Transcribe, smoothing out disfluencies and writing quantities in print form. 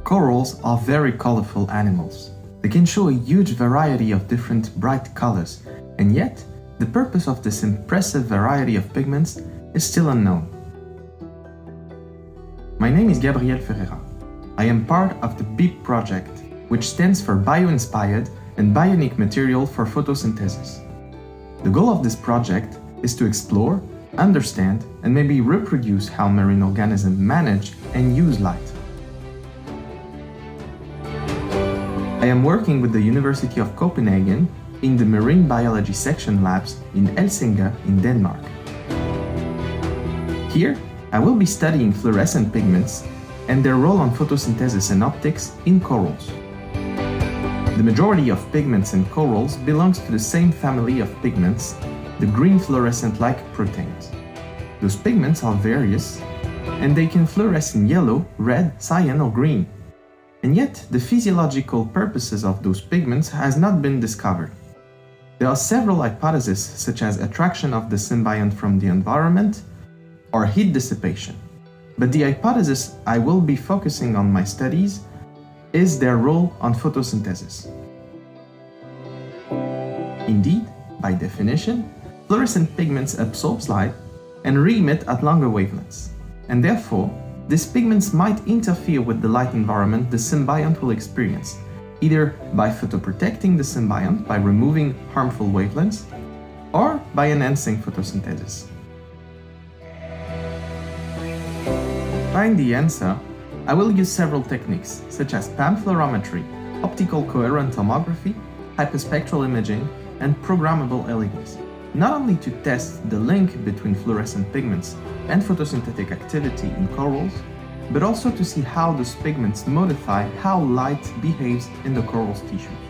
Corals are very colorful animals. They can show a huge variety of different bright colors, and yet the purpose of this impressive variety of pigments is still unknown. My name is Gabriel Ferreira. I am part of the BIP project, which stands for Bio-Inspired and Bionic Material for Photosynthesis. The goal of this project is to explore, understand, and maybe reproduce how marine organisms manage and use light. I am working with the University of Copenhagen in the Marine Biology section labs in Helsinki in Denmark. Here, I will be studying fluorescent pigments and their role on photosynthesis and optics in corals. The majority of pigments in corals belongs to the same family of pigments, the green fluorescent-like proteins. Those pigments are various, and they can fluoresce in yellow, red, cyan, or green. And yet, the physiological purposes of those pigments has not been discovered. There are several hypotheses, such as attraction of the symbiont from the environment or heat dissipation. But the hypothesis I will be focusing on my studies is their role on photosynthesis. Indeed, by definition, fluorescent pigments absorb light and re-emit at longer wavelengths, and therefore, these pigments might interfere with the light environment the symbiont will experience, either by photoprotecting the symbiont by removing harmful wavelengths, or by enhancing photosynthesis. To find the answer, I will use several techniques, such as PAM fluorometry, optical coherent tomography, hyperspectral imaging, and programmable LEDs, not only to test the link between fluorescent pigments and photosynthetic activity in corals, but also to see how those pigments modify how light behaves in the coral's tissues.